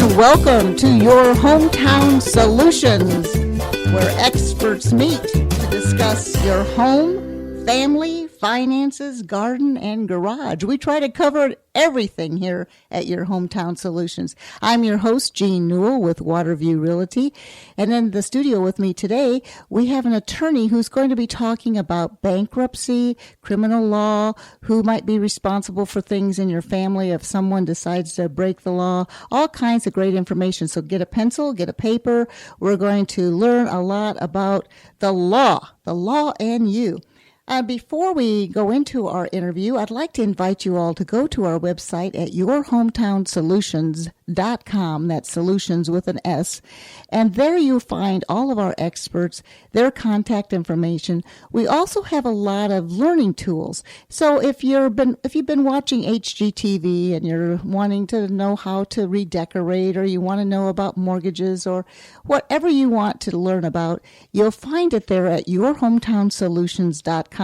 and welcome to your Hometown Solutions, where experts meet to discuss your home, family, finances, garden, and garage. We try to cover everything here at your Hometown Solutions. I'm your host, Jean Newell with Waterview Realty. And in the studio with me today, we have an attorney who's going to be talking about bankruptcy, criminal law, who might be responsible for things in your family if someone decides to break the law, all kinds of great information. So get a pencil, get a paper. We're going to learn a lot about the law and you. Before we go into our interview, I'd like to invite you all to go to our website at yourhometownsolutions.com. That's solutions with an S. And there you'll find all of our experts, their contact information. We also have a lot of learning tools. So if you've been watching HGTV and you're wanting to know how to redecorate, or you want to know about mortgages, or whatever you want to learn about, you'll find it there at yourhometownsolutions.com.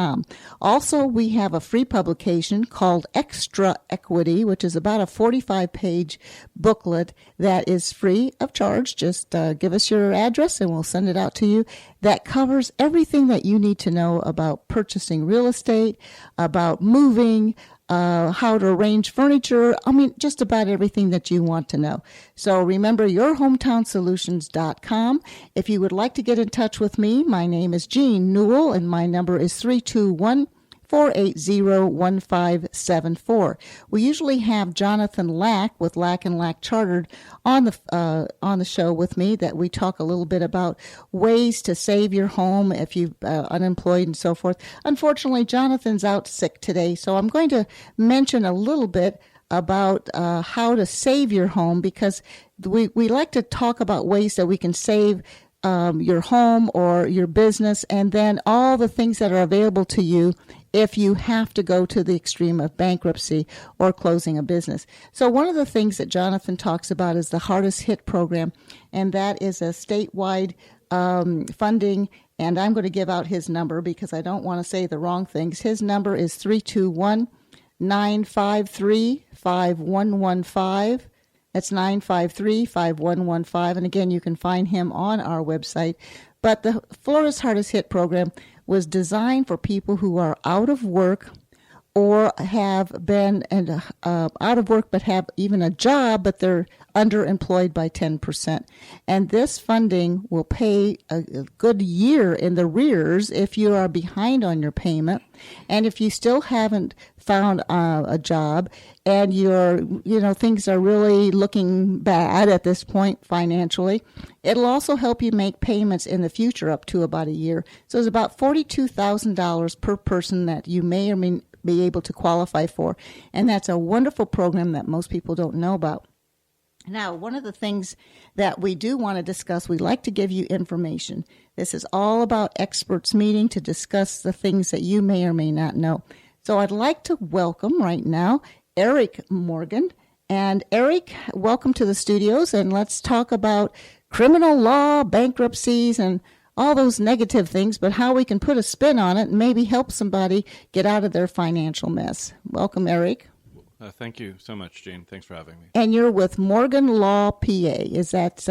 Also, we have a free publication called Extra Equity, which is about a 45-page booklet that is free of charge. Just give us your address and we'll send it out to you. That covers everything that you need to know about purchasing real estate, about moving, how to arrange furniture. Just about everything that you want to know. So remember, yourhometownsolutions.com. If you would like to get in touch with me, my name is Jean Newell, and my number is 321-480-1574. We usually have Jonathan Lack with Lack & Lack Chartered on the show with me, that we talk a little bit about ways to save your home if you're unemployed and so forth. Unfortunately, Jonathan's out sick today, so I'm going to mention a little bit about how to save your home, because we like to talk about ways that we can save your home or your business, and then all the things that are available to you if you have to go to the extreme of bankruptcy or closing a business. So one of the things that Jonathan talks about is the Hardest Hit program, and that is a statewide funding, and I'm going to give out his number because I don't want to say the wrong things. His number is 321-953-5115. That's 953-5115. And again, you can find him on our website. But the Florida's Hardest Hit program was designed for people who are out of work or have been out of work but have even a job, but they're underemployed by 10%. And this funding will pay a good year in the rears if you are behind on your payment. And if you still haven't found a job and things are really looking bad at this point financially, it'll also help you make payments in the future up to about a year. So it's about $42,000 per person that you may or may be able to qualify for. And that's a wonderful program that most people don't know about. Now, one of the things that we do want to discuss, we like to give you information. This is all about experts meeting to discuss the things that you may or may not know. So I'd like to welcome right now Eric Morgan. And Eric, welcome to the studios, and let's talk about criminal law, bankruptcies, and all those negative things, but how we can put a spin on it and maybe help somebody get out of their financial mess. Welcome, Eric. Thank you so much, Jean. Thanks for having me. And you're with Morgan Law, PA. Is that,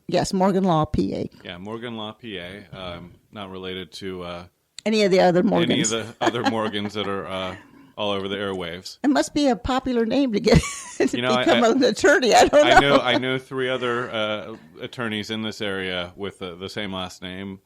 yes, Morgan Law, PA. Yeah, Morgan Law, PA. Not related to any of the other Morgans. Any of the other Morgans that are all over the airwaves. It must be a popular name to get to become an attorney. I don't know. I know three other attorneys in this area with the same last name.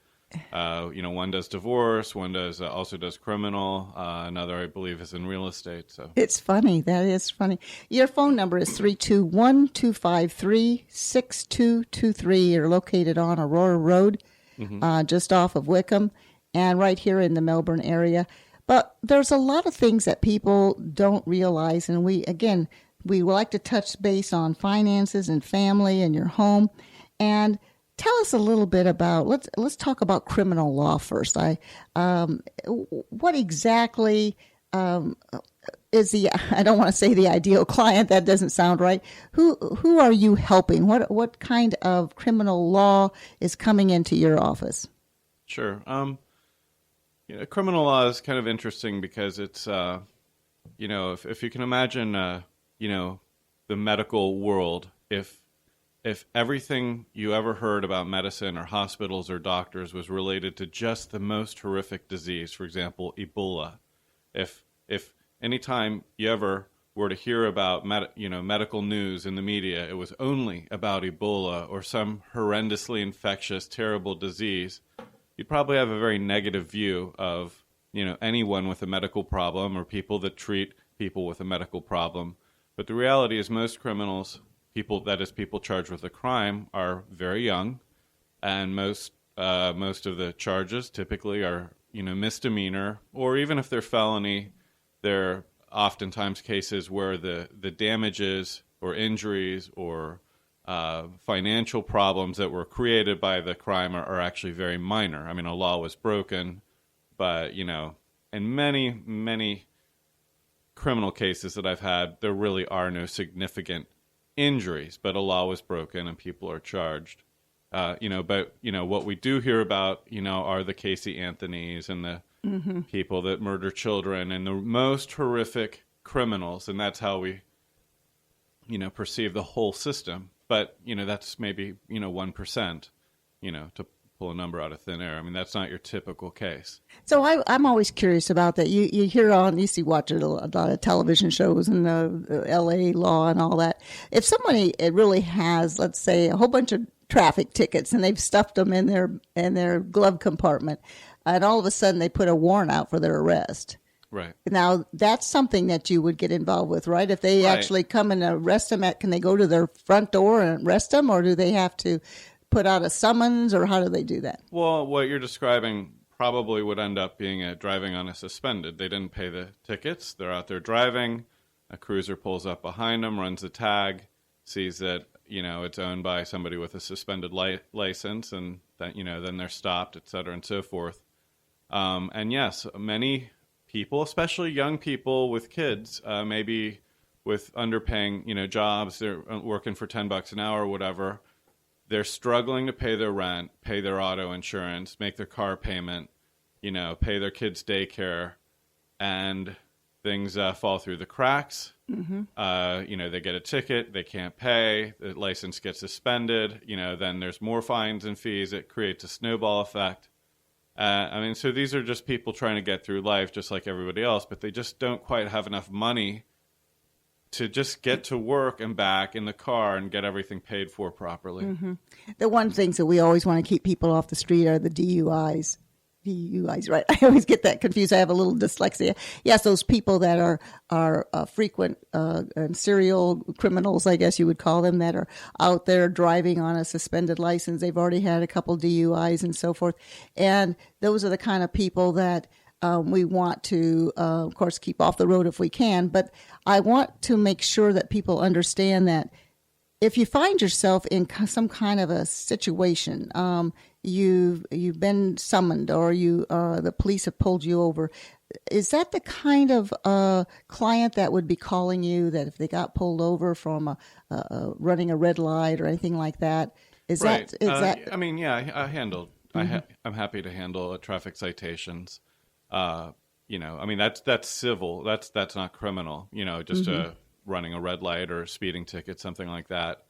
One does divorce, one also does criminal, another I believe is in real estate. So it's funny. That is funny. Your phone number is 321-253-6223. You're located on Aurora Road, just off of Wickham, and right here in the Melbourne area. But there's a lot of things that people don't realize, and we like to touch base on finances and family and your home. And tell us a little bit about, let's talk about criminal law first. What exactly is I don't want to say the ideal client, that doesn't sound right. Who are you helping? What kind of criminal law is coming into your office? Sure. Criminal law is kind of interesting because it's, if you can imagine, the medical world, if if everything you ever heard about medicine or hospitals or doctors was related to just the most horrific disease, for example, Ebola, if anytime you ever were to hear about medical news in the media, it was only about Ebola or some horrendously infectious, terrible disease, you'd probably have a very negative view of anyone with a medical problem or people that treat people with a medical problem. But the reality is most criminals, people charged with a crime, are very young, and most of the charges typically are misdemeanor, or even if they're felony, they're oftentimes cases where the damages or injuries or financial problems that were created by the crime are actually very minor. I mean, a law was broken, but in many criminal cases that I've had, there really are no significant injuries, but a law was broken and people are charged. But what we do hear about, are the Casey Anthonys and the people that murder children and the most horrific criminals, and that's how we, perceive the whole system. But that's maybe 1%, to pull a number out of thin air. I mean, that's not your typical case. So I'm always curious about that. You watch a lot of television shows and the L.A. law and all that. If somebody really has, let's say, a whole bunch of traffic tickets and they've stuffed them in their glove compartment, and all of a sudden they put a warrant out for their arrest. Right. Now, that's something that you would get involved with, right? If they actually come and arrest them, can they go to their front door and arrest them, or do they have to put out a summons, or how do they do that? Well, what you're describing probably would end up being driving on a suspended. They didn't pay the tickets. They're out there driving. A cruiser pulls up behind them, runs a tag, sees that it's owned by somebody with a suspended license, and that then they're stopped, et cetera, and so forth. And yes, many people, especially young people with kids, maybe with underpaying, jobs, they're working for $10 an hour or whatever. They're struggling to pay their rent, pay their auto insurance, make their car payment, pay their kids' daycare, and things fall through the cracks. Mm-hmm. They get a ticket, they can't pay, the license gets suspended, then there's more fines and fees. It creates a snowball effect. So these are just people trying to get through life just like everybody else, but they just don't quite have enough money to just get to work and back in the car and get everything paid for properly. Mm-hmm. The one things that we always want to keep people off the street are the DUIs. DUIs, right? I always get that confused. I have a little dyslexia. Yes, those people that are frequent and serial criminals, I guess you would call them, that are out there driving on a suspended license. They've already had a couple DUIs and so forth. And those are the kind of people that we want to, of course, keep off the road if we can. But I want to make sure that people understand that if you find yourself in some kind of a situation, you've been summoned, or the police have pulled you over, is that the kind of client that would be calling you, that if they got pulled over from running a red light or anything like that? Right. I mean, yeah, I handled. Mm-hmm. I'm happy to handle traffic citations. That's civil. That's not criminal. Just Mm-hmm. Running a red light or a speeding ticket, something like that.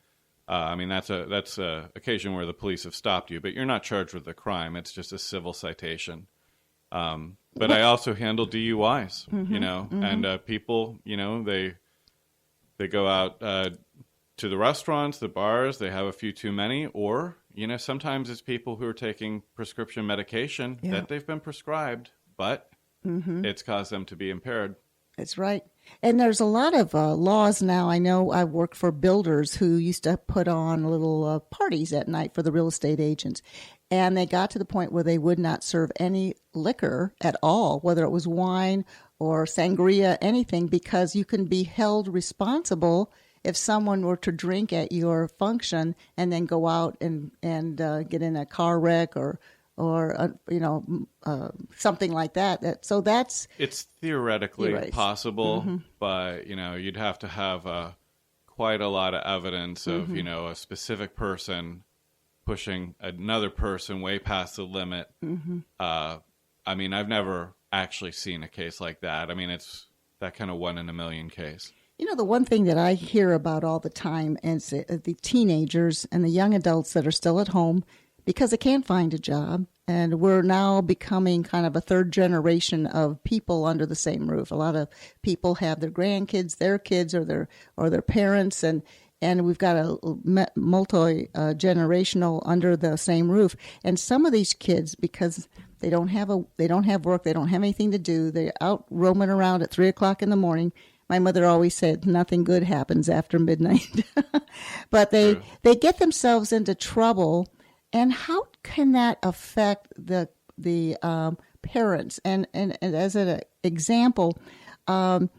That's a occasion where the police have stopped you, but you're not charged with a crime. It's just a civil citation. But I also handle DUIs. Mm-hmm. Mm-hmm. And people, they go out to the restaurants, the bars. They have a few too many, or sometimes it's people who are taking prescription medication that they've been prescribed, but it's caused them to be impaired. That's right. And there's a lot of laws now. I know I worked for builders who used to put on little parties at night for the real estate agents. And they got to the point where they would not serve any liquor at all, whether it was wine or sangria, anything, because you can be held responsible if someone were to drink at your function and then go out and get in a car wreck or something like that. So it's theoretically possible, but you'd have to have quite a lot of evidence of a specific person pushing another person way past the limit. I've never actually seen a case like that. I mean, it's that kind of 1 in a million case. The one thing that I hear about all the time is the teenagers and the young adults that are still at home because they can't find a job. And we're now becoming kind of a third generation of people under the same roof. A lot of people have their grandkids, their kids, or their parents, and we've got a multi-generational under the same roof. And some of these kids, because they don't have work, they don't have anything to do, they're out roaming around at 3:00 in the morning. My mother always said nothing good happens after midnight. But they get themselves into trouble. And how can that affect the parents? And as an example, I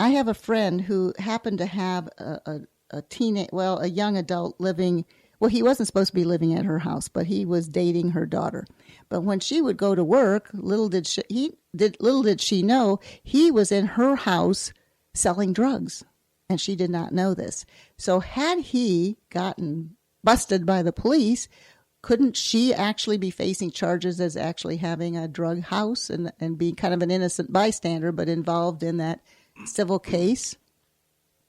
have a friend who happened to have a young adult living. Well, he wasn't supposed to be living at her house, but he was dating her daughter. But when she would go to work, little did she know he was in her house selling drugs, and she did not know this. So had he gotten busted by the police, couldn't she actually be facing charges as actually having a drug house and being kind of an innocent bystander, but involved in that civil case?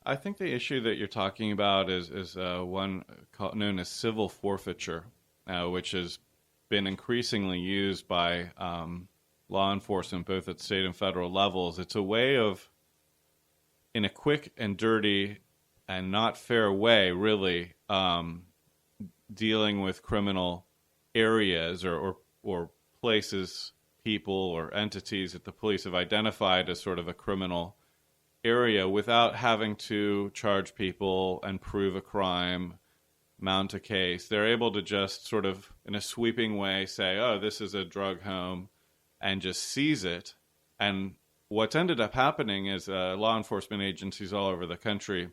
I think the issue that you're talking about is one known as civil forfeiture, which has been increasingly used by law enforcement, both at state and federal levels. It's a way of, in a quick and dirty and not fair way, really, dealing with criminal areas or places, people, or entities that the police have identified as sort of a criminal area without having to charge people and prove a crime, mount a case. They're able to just sort of, in a sweeping way, say, oh, this is a drug home, and just seize it. And what's ended up happening is law enforcement agencies all over the country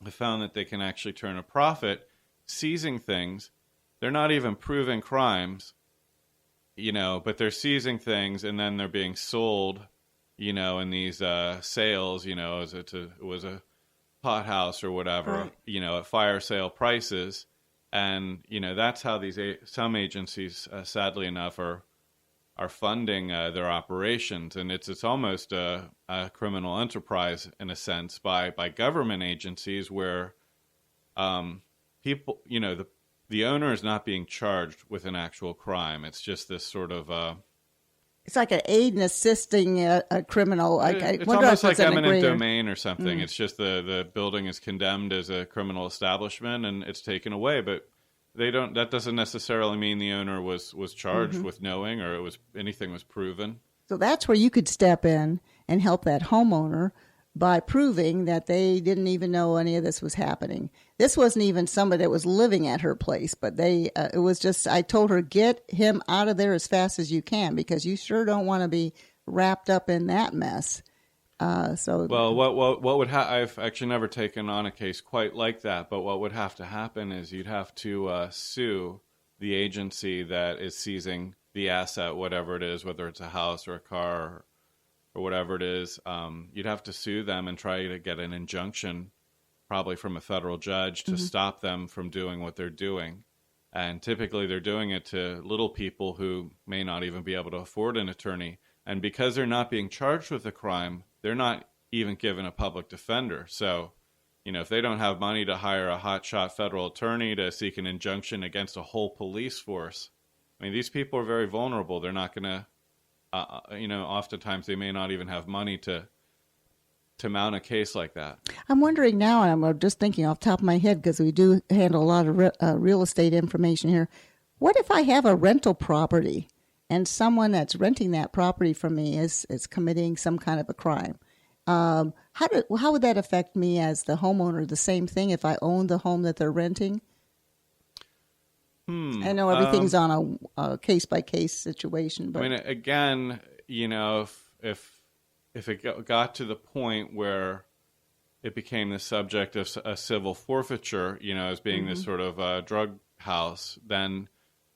have found that they can actually turn a profit seizing things. They're not even proving crimes, but they're seizing things, and then they're being sold, in these sales, as it was a pot house or whatever, right, at fire sale prices. And, that's how some agencies, sadly enough, are funding their operations. And it's almost a criminal enterprise, in a sense, by government agencies where people, the owner is not being charged with an actual crime. It's just this sort of... it's like an aid and assisting a criminal. It's almost like eminent domain or something. It's just the building is condemned as a criminal establishment and it's taken away. But that doesn't necessarily mean the owner was charged with knowing or anything was proven. So that's where you could step in and help that homeowner by proving that they didn't even know any of this was happening. This wasn't even somebody that was living at her place, but it was just, I told her, get him out of there as fast as you can because you sure don't want to be wrapped up in that mess. Well, what would I've actually never taken on a case quite like that, but what would have to happen is you'd have to sue the agency that is seizing the asset, whatever it is, whether it's a house or a car or whatever it is. You'd have to sue them and try to get an injunction, probably from a federal judge, to stop them from doing what they're doing. And typically they're doing it to little people who may not even be able to afford an attorney. And because they're not being charged with a crime, they're not even given a public defender. So, if they don't have money to hire a hotshot federal attorney to seek an injunction against a whole police force, these people are very vulnerable. They're not going to, oftentimes they may not even have money to mount a case like that. I'm wondering now, and I'm just thinking off the top of my head because we do handle a lot of real estate information here. What if I have a rental property and someone that's renting that property from me is committing some kind of a crime? How would that affect me as the homeowner? The same thing if I own the home that they're renting? I know everything's on a case-by-case situation. But again, if it got to the point where it became the subject of a civil forfeiture, as being this sort of drug house, then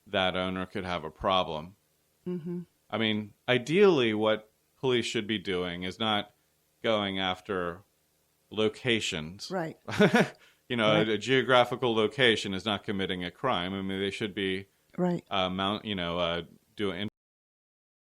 that owner could have a problem. Ideally, what police should be doing is not going after locations. Right. Right. Right. A geographical location is not committing a crime. They should be right. doing